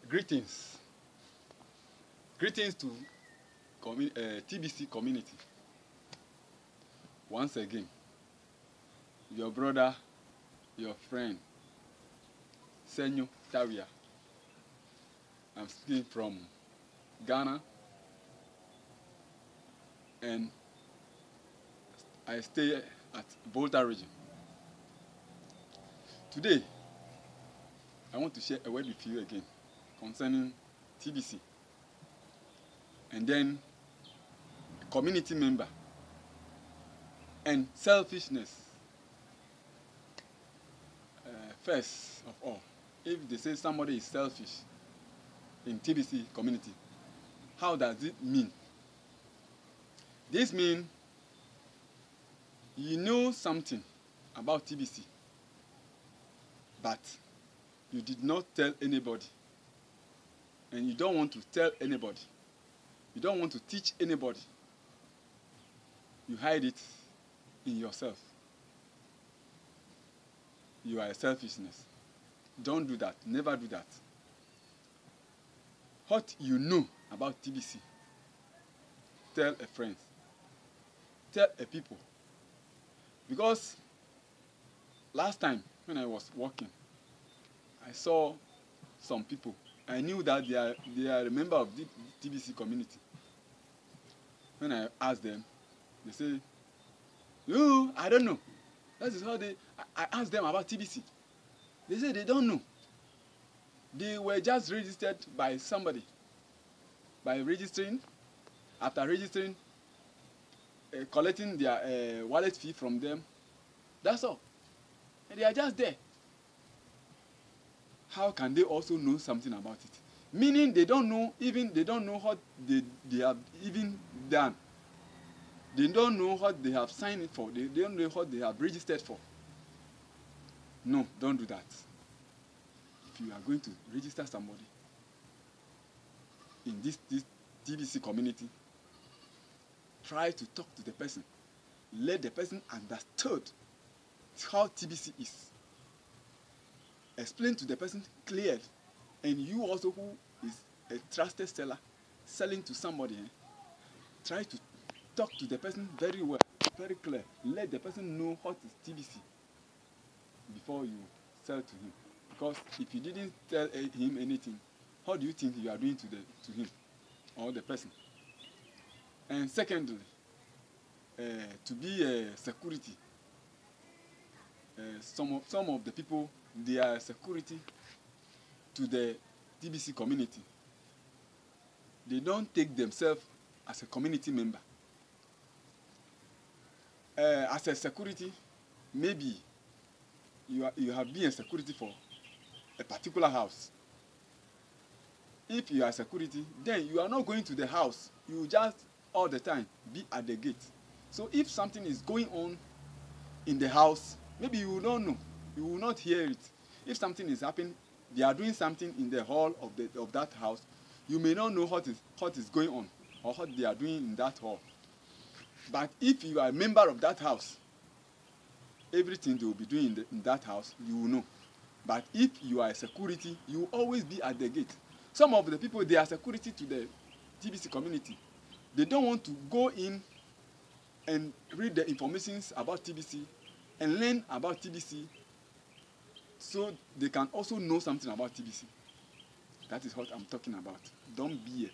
Greetings. Greetings to TBC community. Once again, your brother, your friend, Senyo Tawia. I'm speaking from Ghana, and I stay at Volta region. Today, I want to share a word with you again concerning TBC, and then community member and selfishness. First of all, if they say somebody is selfish in TBC community, how does it mean? This means you know something about TBC, but you did not tell anybody, and you don't want to tell anybody. You don't want to teach anybody. You hide it in yourself. You are a selfishness. Don't do that. Never do that. What you know about TBC, tell a friend. Tell a people. Because last time when I was working, I saw some people. I knew that they are a member of the TBC community. When I asked them, they say, "No, I don't know." That is how I asked them about TBC. They say they don't know. They were just registered by somebody. By registering, after registering, collecting their wallet fee from them. That's all. And they are just there. How can they also know something about it? Meaning they don't know what they have even done. They don't know what they have signed it for. They don't know what they have registered for. No, don't do that. If you are going to register somebody in this TBC community, try to talk to the person. Let the person understand how TBC is. Explain to the person clearly. And you also, who is a trusted seller, selling to somebody, try to talk to the person very well, very clear. Let the person know what is TBC before you sell to him. Because if you didn't tell him anything, how do you think you are doing to him or the person? And secondly, to be a security. Some of the people, they are security to the TBC community. They don't take themselves as a community member. As a security, maybe you have been a security for a particular house. If you are security, then you are not going to the house. You just all the time be at the gate. So if something is going on in the house, maybe you will not know. You will not hear it. If something is happening, they are doing something in the hall of that house, you may not know what is going on or what they are doing in that hall. But if you are a member of that house, everything they will be doing in that house, you will know. But if you are a security, you will always be at the gate. Some of the people, they are security to the TBC community. They don't want to go in and read the information about TBC and learn about TBC so they can also know something about TBC. That is what I'm talking about. Don't be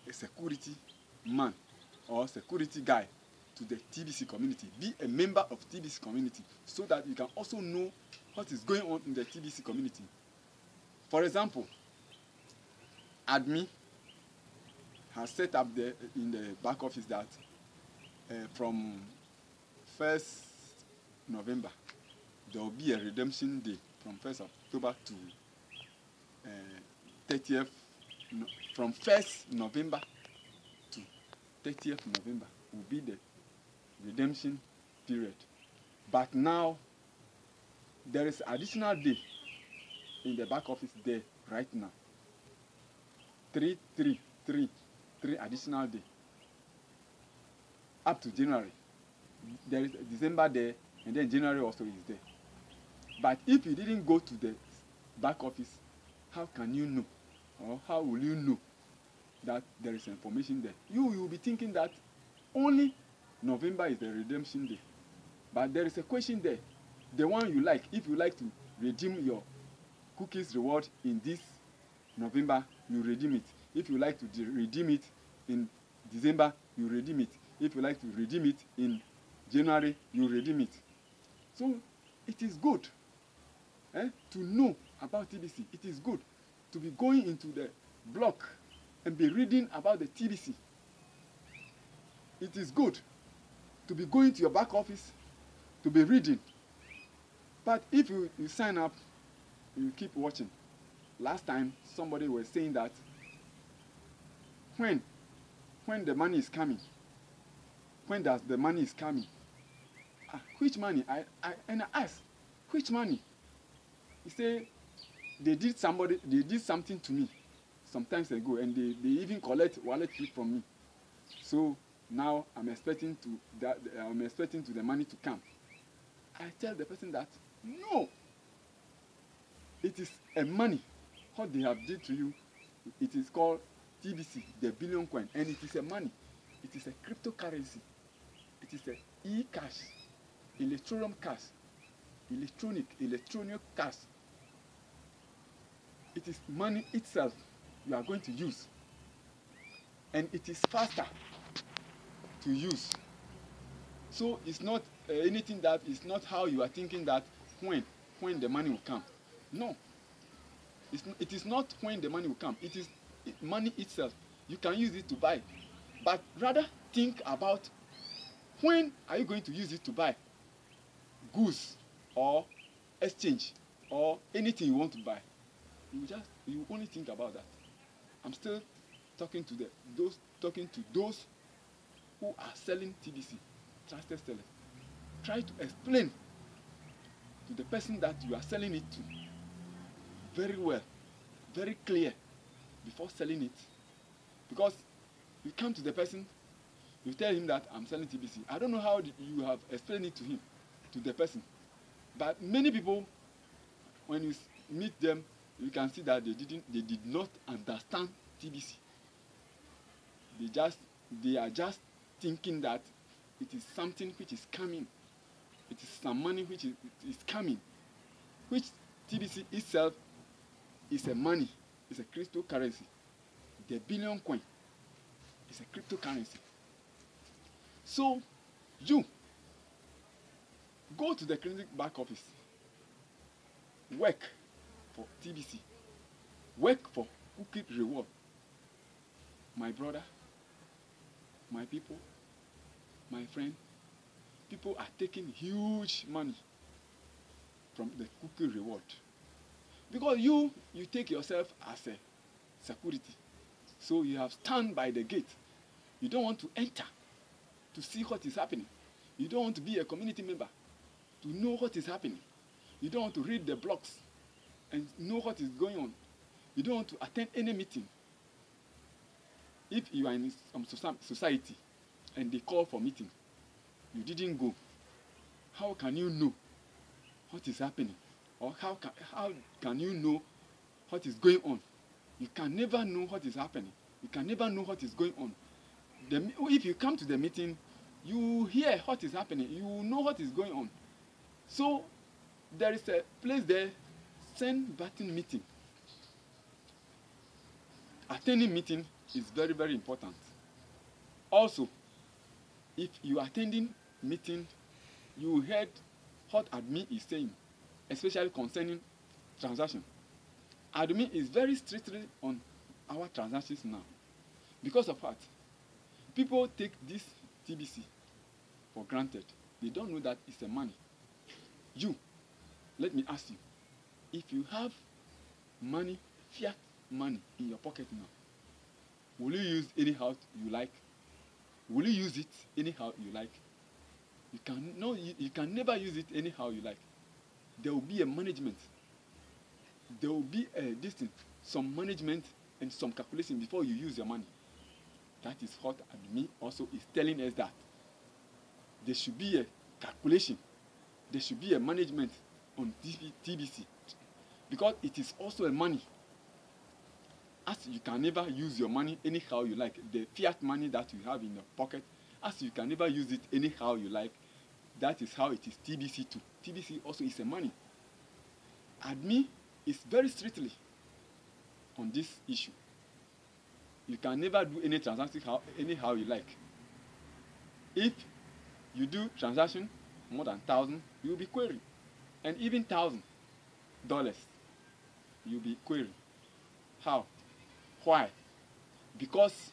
a security man or security guy to the TBC community. Be a member of TBC community so that you can also know what is going on in the TBC community. For example, ADMI has set up in the back office that from 1st November, there will be a redemption day from 1st October to 30th, from 1st November to 30th November will be the redemption period. But now, there is additional day in the back office there right now. 3 additional day. Up to January. There is December there, and then January also is there. But if you didn't go to the back office, how can you know or how will you know that there is information there? You will be thinking that only November is the redemption day. But there is a question there. The one you like, if you like to redeem your cookies reward in this November, you redeem it. If you like to redeem it in December, you redeem it. If you like to redeem it in January, you redeem it. So it is good to know about TBC. It is good to be going into the blog and be reading about the TBC. It is good to be going to your back office to be reading. But if you sign up, you keep watching. Last time somebody was saying that when the money is coming, when does the money is coming? Which money? I asked, which money? He said they did something to me some times ago, and they even collect wallet fee from me. So now I'm expecting the money to come. I tell the person that no, it is a money. What they have did to you, it is called TBC, the billion coin, and it is a money. It is a cryptocurrency. It is a e-cash, electronic cash, electronic cash. It is money itself you are going to use, and it is faster to use. So it's not anything that is not how you are thinking that when the money will come. No, it is not when the money will come. It is money itself. You can use it to buy, but rather think about when are you going to use it to buy goods or exchange or anything you want to buy. You only think about that. I'm still talking to those who are selling TBC, trusted sellers. Try to explain to the person that you are selling it to very well, very clear before selling it. Because you come to the person, you tell him that I'm selling TBC. I don't know how you have explained it to him, to the person. But many people, when you meet them, you can see that they did not understand TBC. They are just thinking that it is something which is coming. It is some money which is coming. Which TBC itself is a money, it's a cryptocurrency. The billion coin is a cryptocurrency. So you go to the clinic back office, work for TBC, work for cookie reward. My brother, my people, my friend, people are taking huge money from the cookie reward. Because you take yourself as a security. So you have stand by the gate. You don't want to enter to see what is happening. You don't want to be a community member to know what is happening. You don't want to read the blogs and know what is going on. You don't want to attend any meeting. If you are in some society and they call for meeting, you didn't go, how can you know what is happening? Or how can you know what is going on? You can never know what is happening. You can never know what is going on. If you come to the meeting, you hear what is happening. You know what is going on. So there is a place there, send button meeting. Attending meeting is very, very important. Also, if you are attending meeting, you heard what admin is saying, especially concerning transaction. Admin is very strictly on our transactions now. Because of what? People take this TBC for granted. They don't know that it's a money. Let me ask you, if you have money, fiat money in your pocket now, will you use anyhow you like? Will you use it anyhow you like? You can never use it anyhow you like. There will be a management. There will be a distance, some management and some calculation before you use your money. That is what admin also is telling us, that there should be a calculation. There should be a management on TBC, because it is also a money. As you can never use your money anyhow you like, the fiat money that you have in your pocket, as you can never use it anyhow you like, that is how it is TBC too. TBC also is a money. Admin is very strictly on this issue. You can never do any transaction anyhow you like. If you do transaction more than 1,000, you will be queried, and even $1,000, you'll be queried. How? Why? Because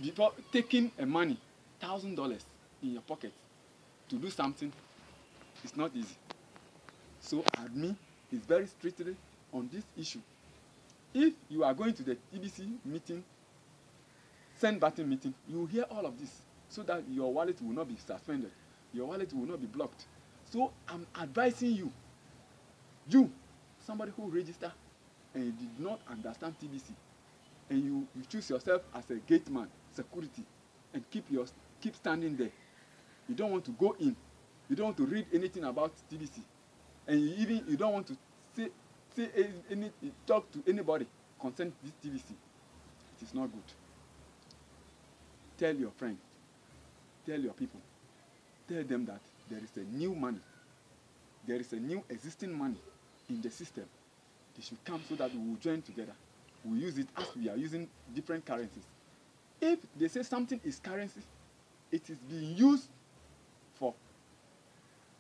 before taking a money, $1,000 in your pocket to do something is not easy. So admin is very strictly on this issue. If you are going to the TBC meeting, send button meeting, you will hear all of this so that your wallet will not be suspended, your wallet will not be blocked. So I'm advising you, somebody who register and you did not understand TBC, and you choose yourself as a gate man, security, and keep standing there. You don't want to go in, you don't want to read anything about TBC, and you don't want to talk to anybody concerning this TBC. It is not good. Tell your friends, tell your people, tell them that there is a new money, there is a new existing money in the system. They should come so that we will join together. We use it as we are using different currencies. If they say something is currency, it is being used for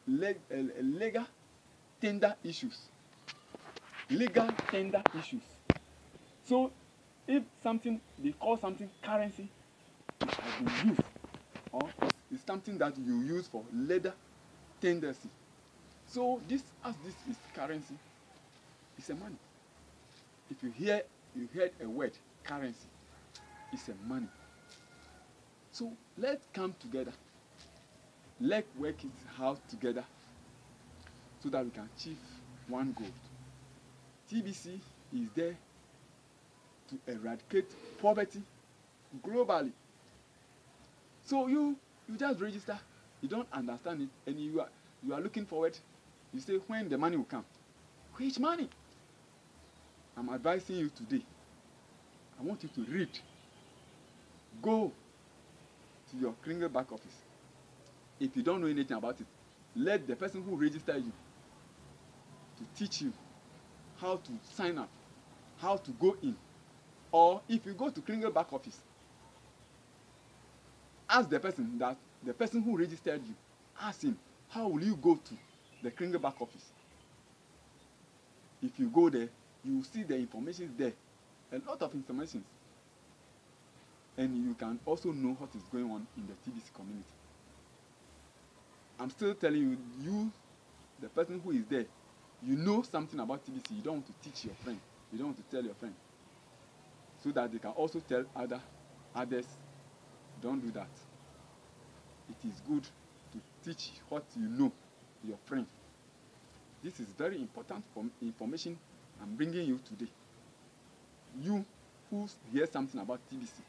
legal tender issues. Legal tender issues. So if something, they call something currency, it has been used, or it's something that you use for legal tendency. So this is currency, it's a money. If you heard a word, currency, it's a money. So let's come together. Let's work it out together so that we can achieve one goal. TBC is there to eradicate poverty globally. So you just register, you don't understand it, and you are looking forward. You say, when the money will come? Which money? I'm advising you today. I want you to read. Go to your Kringle back office. If you don't know anything about it, let the person who registered you to teach you how to sign up, how to go in. Or if you go to Kringle back office, ask the person who registered you, ask him, how will you go to the Kringle back office? If you go there, you will see the information there, a lot of information, and you can also know what is going on in the TBC community. I'm still telling you, the person who is there, you know something about TBC. You don't want to teach your friend, you don't want to tell your friend, so that they can also tell others. Don't do that. It is good to teach what you know your friend. This is very important information I'm bringing you today. You who hear something about TBC,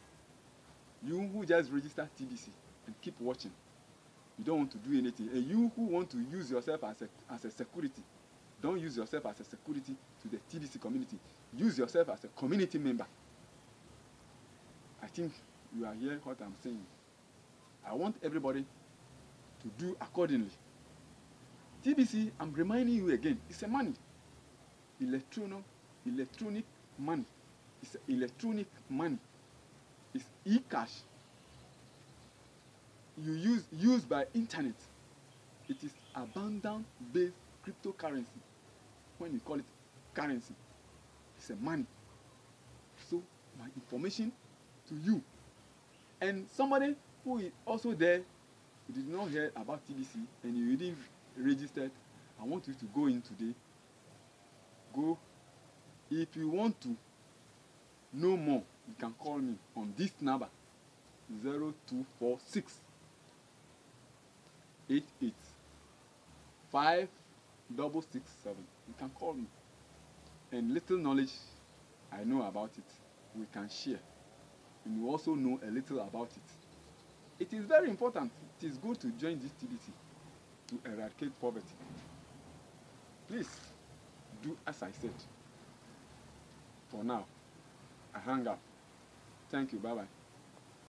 you who just register TBC and keep watching, you don't want to do anything, and you who want to use yourself as a security, don't use yourself as a security to the TBC community. Use yourself as a community member. I think you are hearing what I'm saying. I want everybody to do accordingly. TBC, I'm reminding you again, it's a money. Electronic money. It's electronic money. It's e-cash. You use by internet. It is abundance-based cryptocurrency. When you call it currency, it's a money. So my information to you, and somebody who is also there, who did not hear about TBC and you didn't registered, I want you to go in today. Go. If you want to know more, you can call me on this number, 0246 88 5667. You can call me. And little knowledge I know about it, we can share. And you also know a little about it. It is very important. It is good to join this TBC to eradicate poverty. Please do as I said. For now, I hang up. Thank you. Bye bye.